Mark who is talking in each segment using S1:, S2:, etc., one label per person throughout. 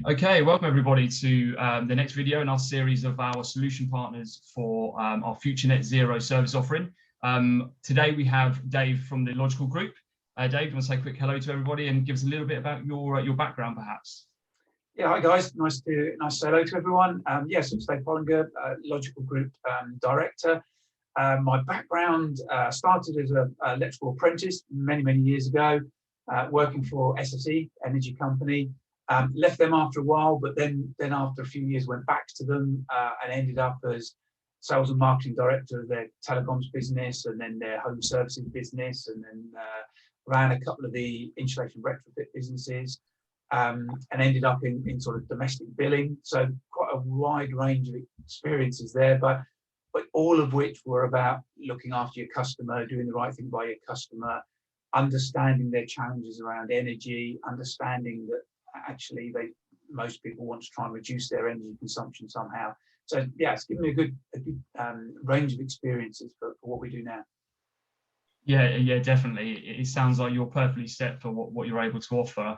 S1: Okay, welcome everybody to the next video in our series of our solution partners for our future net zero service offering. Today we have Dave from the Logical Group. Dave, do you want to say a quick hello to everybody and give us a little bit about your background, perhaps?
S2: Yeah, hi guys. Nice to say hello to everyone. Yes, it's Dave Pollinger, Logical Group Director. My background started as an electrical apprentice many years ago, working for SSE Energy Company. Left them after a while, but then after a few years went back to them and ended up as sales and marketing director of their telecoms business and then their home services business, and then ran a couple of the insulation retrofit businesses, and ended up in sort of domestic billing. So quite a wide range of experiences there, but all of which were about looking after your customer, doing the right thing by your customer, understanding their challenges around energy, understanding that actually most people want to try and reduce their energy consumption somehow. So yeah, it's given me a good range of experiences for what we do now.
S1: Yeah, definitely. It sounds like you're perfectly set for what you're able to offer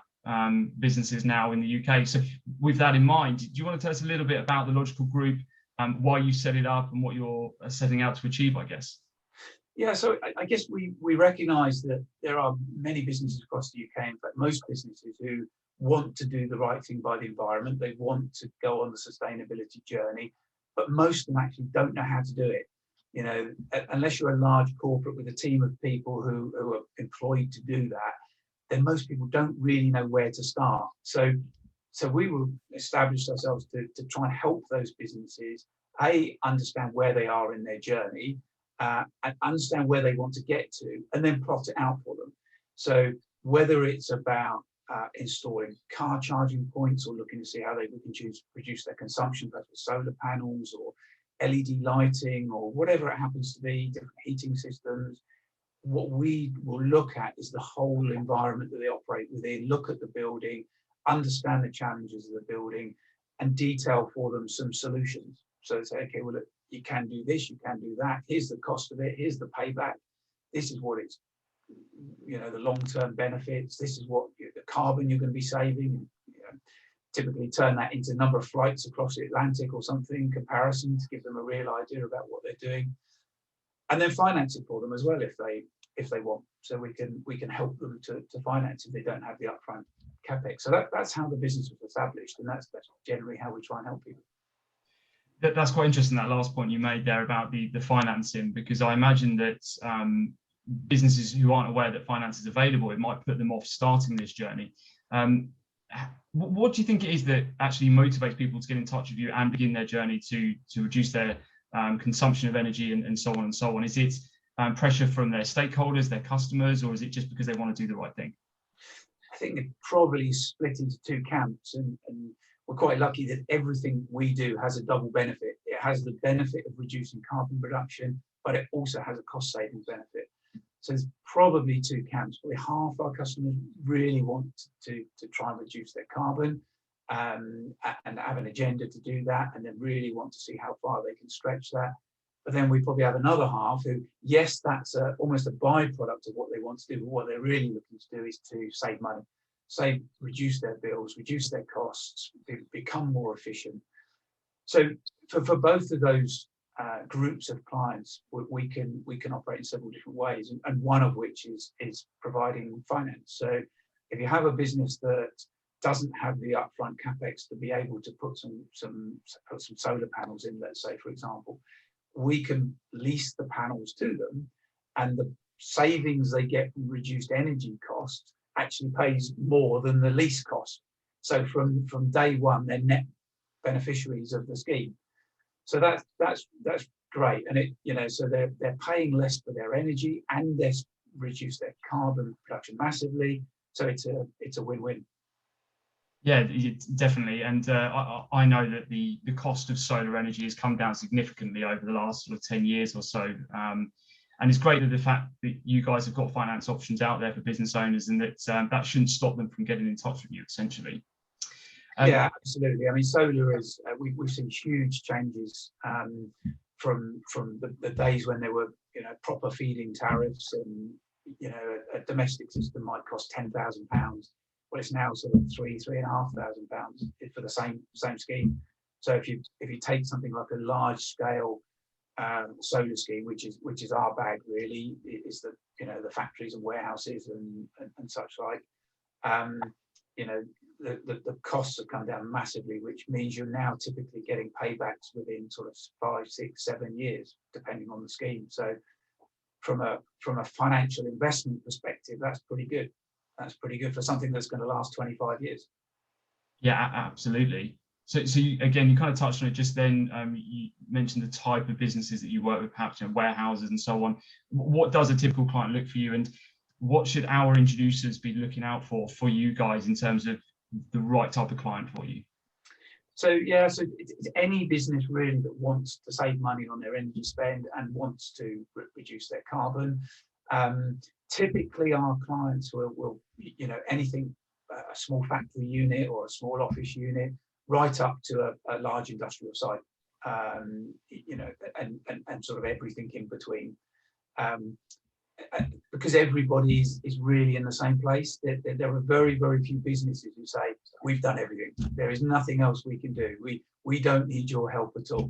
S1: businesses now in the UK. So with that in mind, do you want to tell us a little bit about the Logical Group, why you set it up and what you're setting out to achieve, I guess?
S2: Yeah, so I guess we recognise that there are many businesses across the UK, in fact most businesses, who want to do the right thing by the environment. They want to go on the sustainability journey, but most of them actually don't know how to do it. You know, unless you're a large corporate with a team of people who are employed to do that, then most people don't really know where to start. So we will establish ourselves to try and help those businesses, understand where they are in their journey, and understand where they want to get to, and then plot it out for them. So whether it's about installing car charging points or looking to see how they can reduce their consumption, perhaps with solar panels or LED lighting or whatever it happens to be, different heating systems, what we will look at is the whole environment that they operate within, look at the building, understand the challenges of the building, and detail for them some solutions. So say, okay, well, look, you can do this, you can do that, here's the cost of it, here's the payback, this is what it's, you know, the long-term benefits, this is what the carbon you're going to be saving, you know, typically turn that into number of flights across the Atlantic or something, comparison, to give them a real idea about what they're doing, and then finance it for them as well if they want. So we can help them to finance if they don't have the upfront capex. So that's how the business was established, and that's generally how we try and help people.
S1: That's quite interesting, that last point you made there about the financing, because I imagine that businesses who aren't aware that finance is available, it might put them off starting this journey. What do you think it is that actually motivates people to get in touch with you and begin their journey to reduce their consumption of energy and so on and so on? Is it pressure from their stakeholders, their customers, or is it just because they want to do the right thing?
S2: I think they're probably split into two camps, and we're quite lucky that everything we do has a double benefit. It has the benefit of reducing carbon production, but it also has a cost saving benefit. So there's probably two camps. Probably half our customers really want to try and reduce their carbon and have an agenda to do that, and then really want to see how far they can stretch that. But then we probably have another half who, yes, that's almost a byproduct of what they want to do, but what they're really looking to do is to save money, reduce their bills, reduce their costs, become more efficient. So for both of those groups of clients, we can operate in several different ways, and one of which is providing finance. So if you have a business that doesn't have the upfront capex to be able to put some solar panels in, let's say, for example, we can lease the panels to them, and the savings they get from reduced energy costs actually pays more than the lease cost. So from day one, they're net beneficiaries of the scheme. So that's great, and so they're paying less for their energy, and they reduce their carbon production massively. So it's a win-win.
S1: Yeah, definitely. And I know that the cost of solar energy has come down significantly over the last sort of 10 years or so. And it's great that the fact that you guys have got finance options out there for business owners, and that that shouldn't stop them from getting in touch with you, essentially.
S2: Yeah, absolutely. I mean, solar is, we've seen huge changes from the days when there were, proper feed-in tariffs, and, a domestic system might cost £10,000. Well, it's now sort of £3,500 for the same scheme. So if you take something like a large scale solar scheme, which is our bag really, is the the factories and warehouses and such like, the costs have come down massively, which means you're now typically getting paybacks within sort of 5, 6, 7 years, depending on the scheme. So from a financial investment perspective, that's pretty good. That's pretty good for something that's going to last 25 years.
S1: Yeah, absolutely. So you, again, you kind of touched on it just then. You mentioned the type of businesses that you work with, perhaps warehouses and so on. What does a typical client look for you, and what should our introducers be looking out for you guys in terms of the right type of client for you?
S2: So yeah, so it's any business really that wants to save money on their energy spend and wants to reduce their carbon. Typically, our clients will anything, a small factory unit or a small office unit, right up to a large industrial site, and sort of everything in between. Because everybody is really in the same place. There are very, very few businesses who say, we've done everything. There is nothing else we can do. We don't need your help at all.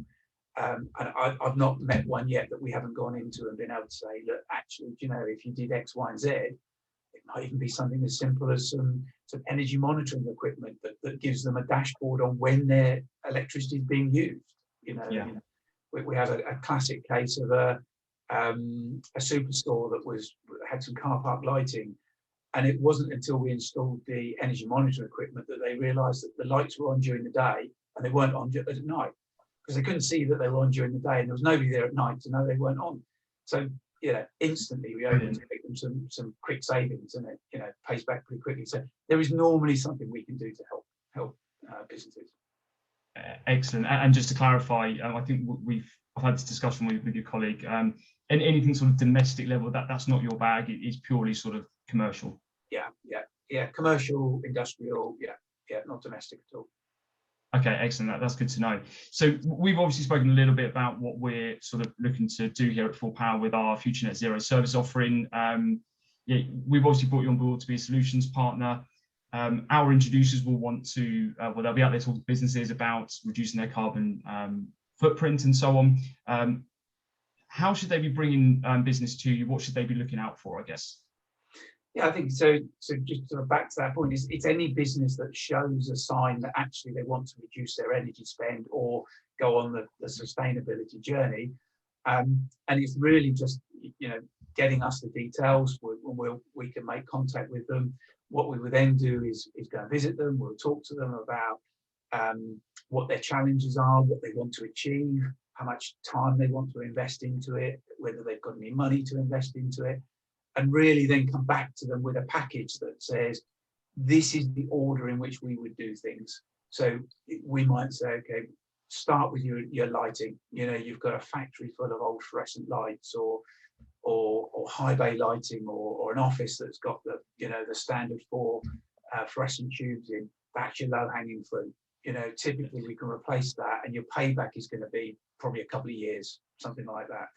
S2: And I've not met one yet that we haven't gone into and been able to say, look, actually, if you did X, Y, and Z, it might even be something as simple as some energy monitoring equipment that gives them a dashboard on when their electricity is being used. We had a classic case of a superstore that had some car park lighting, and it wasn't until we installed the energy monitoring equipment that they realised that the lights were on during the day and they weren't on at night, because they couldn't see that they were on during the day and there was nobody there at night to know they weren't on. So instantly we opened to make them some quick savings, and it pays back pretty quickly. So there is normally something we can do to help businesses.
S1: Excellent. And just to clarify, I think I've had this discussion with your colleague. And anything sort of domestic level, that's not your bag. It's purely sort of commercial. Yeah. Commercial,
S2: industrial. Yeah. Not domestic at all.
S1: Okay, excellent. That's good to know. So we've obviously spoken a little bit about what we're sort of looking to do here at Full Power with our Future Net Zero service offering. We've obviously brought you on board to be a solutions partner. Our introducers will want to, they'll be out there talking to businesses about reducing their carbon footprint and so on. How should they be bringing business to you? What should they be looking out for, I guess?
S2: Yeah, I think so. So just sort of back to that point, it's any business that shows a sign that actually they want to reduce their energy spend or go on the sustainability journey. And it's really just, getting us the details. We can make contact with them. What we would then do is go and visit them. We'll talk to them about what their challenges are, what they want to achieve, how much time they want to invest into it, whether they've got any money to invest into it, and really then come back to them with a package that says, this is the order in which we would do things. So we might say, okay, start with your lighting. You've got a factory full of old fluorescent lights or high bay lighting, or an office that's got the standard 4 fluorescent tubes in. That's your low hanging fruit. Typically we can replace that, and your payback is going to be probably a couple of years, something like that.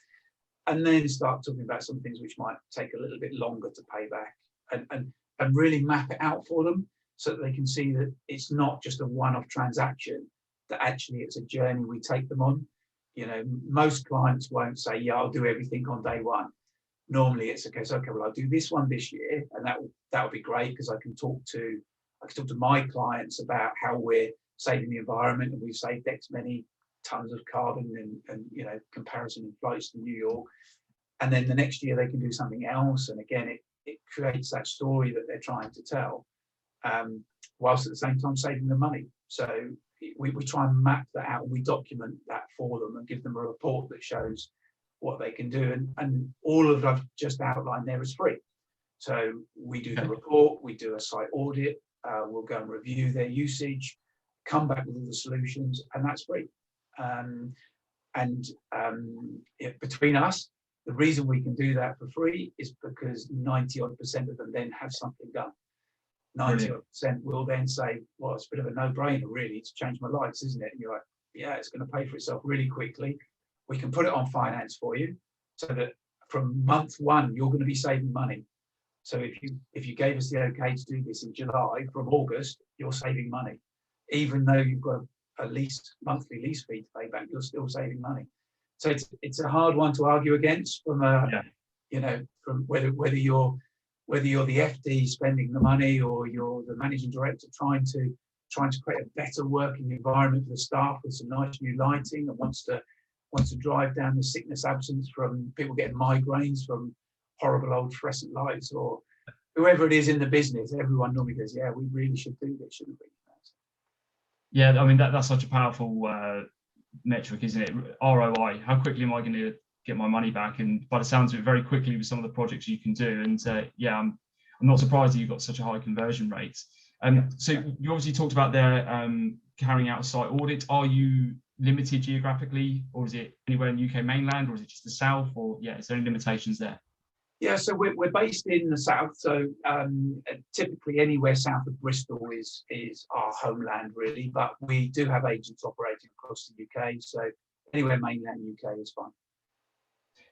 S2: And then start talking about some things which might take a little bit longer to pay back, and really map it out for them so that they can see that it's not just a one-off transaction, that actually it's a journey we take them on. Most clients won't say, yeah, I'll do everything on day one. Normally it's a case, okay, well, I'll do this one this year, and that will be great, because I can talk to my clients about how we're saving the environment, and we've saved X many tons of carbon and comparison in flights to New York. And then the next year they can do something else, and again it creates that story that they're trying to tell, whilst at the same time saving them money. So we try and map that out, and we document that for them and give them a report that shows what they can do, and all of what I've just outlined there is free. So we do the report, we do a site audit, we'll go and review their usage, come back with all the solutions, and that's free. Between us, the reason we can do that for free is because 90% of them then have something done. 90% will then say, well, it's a bit of a no-brainer really to change my lights, isn't it? And you're like, yeah, it's going to pay for itself really quickly. We can put it on finance for you, so that from month 1 you're going to be saving money. So if you gave us the okay to do this in July, from August, you're saving money. Even though you've got a monthly lease fee to pay back, you're still saving money. So it's a hard one to argue against from from whether you're the FD spending the money, or you're the managing director trying to create a better working environment for the staff with some nice new lighting, and wants to drive down the sickness absence from people getting migraines from horrible old fluorescent lights, or whoever it is in the business. Everyone normally goes, yeah, we really should do this, shouldn't we?
S1: Yeah, I mean, that's such a powerful metric, isn't it? ROI, how quickly am I going to get my money back? And by the sounds of it, very quickly with some of the projects you can do. And yeah, I'm not surprised that you've got such a high conversion rate. So you obviously talked about there carrying out a site audit. Are you limited geographically, or is it anywhere in the UK mainland, or is it just the south? Or yeah, is there any limitations there?
S2: Yeah, so we're based in the south. So typically anywhere south of Bristol is our homeland, really. But we do have agents operating across the UK. So anywhere mainland UK is fine.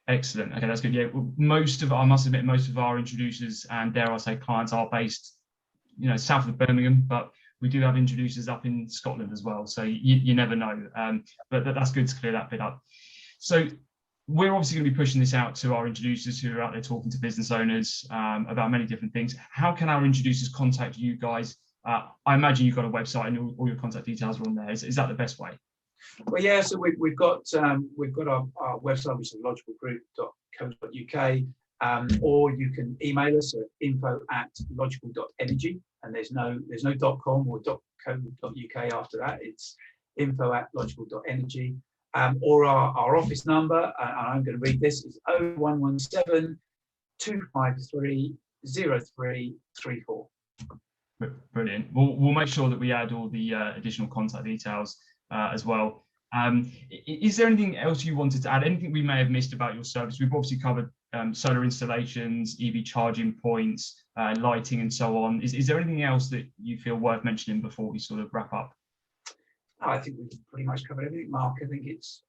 S1: Excellent. Okay, that's good. Yeah, I must admit, most of our introducers and, dare I say, clients are based, south of Birmingham, but we do have introducers up in Scotland as well. So you never know. But that's good to clear that bit up. So we're obviously going to be pushing this out to our introducers who are out there talking to business owners about many different things. How can our introducers contact you guys? I imagine you've got a website and all your contact details are on there. Is that the best way?
S2: Well, yeah. So we've got our website, which is logicalgroup.co.uk, or you can email us at info@logical.energy, and there's no .com or .co.uk after that. It's info@logical.energy. Or our office number, and I'm going to read this, is 0117 253 0334.
S1: Brilliant. We'll make sure that we add all the additional contact details as well. Is there anything else you wanted to add? Anything we may have missed about your service? We've obviously covered solar installations, EV charging points, lighting, and so on. Is there anything else that you feel worth mentioning before we sort of wrap up?
S2: I think we've pretty much covered everything, Mark. I think it's,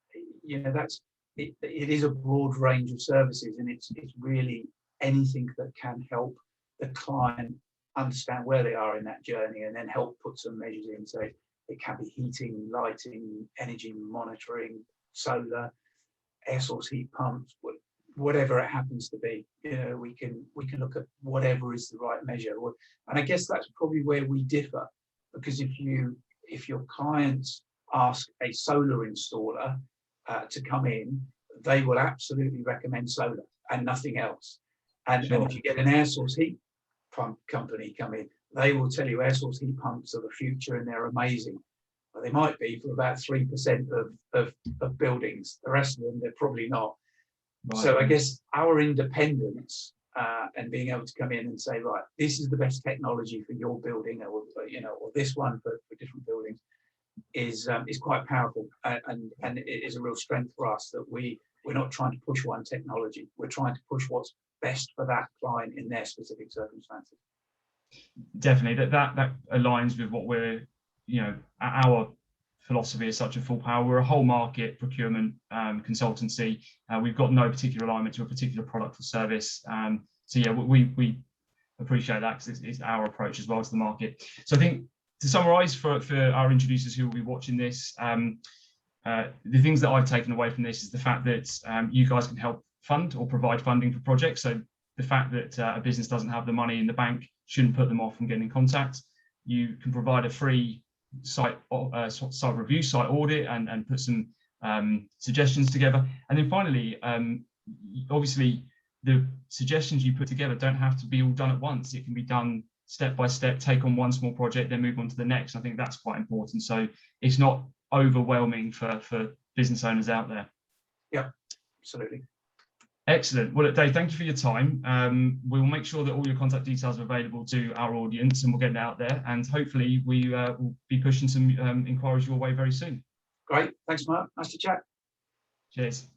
S2: it is a broad range of services, and it's really anything that can help the client understand where they are in that journey, and then help put some measures in. So it can be heating, lighting, energy monitoring, solar, air source heat pumps, whatever it happens to be. We can look at whatever is the right measure. And I guess that's probably where we differ, because if your clients ask a solar installer to come in, they will absolutely recommend solar and nothing else. And,
S1: sure.
S2: And if you get an air source heat pump company come in, they will tell you air source heat pumps are the future and they're amazing. But they might be for about 3% of buildings. The rest of them, they're probably not. Right. So I guess our independence and being able to come in and say, right, this is the best technology for your building, or this one for different buildings, is quite powerful, and it is a real strength for us that we're not trying to push one technology. We're trying to push what's best for that client in their specific circumstances.
S1: Definitely, that aligns with what we're, our philosophy is such a full power. We're a whole market procurement consultancy. We've got no particular alignment to a particular product or service. So yeah, we appreciate that, because it's our approach as well to the market. So I think, to summarize for our introducers who will be watching this, the things that I've taken away from this is the fact that you guys can help fund or provide funding for projects. So the fact that a business doesn't have the money in the bank shouldn't put them off from getting in contact. You can provide a free site review, site audit, and put some suggestions together. And then finally, obviously, the suggestions you put together don't have to be all done at once. It can be done step by step, take on one small project, then move on to the next. I think that's quite important. So it's not overwhelming for business owners out there.
S2: Yeah, absolutely.
S1: Excellent. Well, Dave, thank you for your time. We will make sure that all your contact details are available to our audience, and we'll get it out there. And hopefully we will be pushing some inquiries your way very soon.
S2: Great. Thanks, Mark. Nice to chat.
S1: Cheers.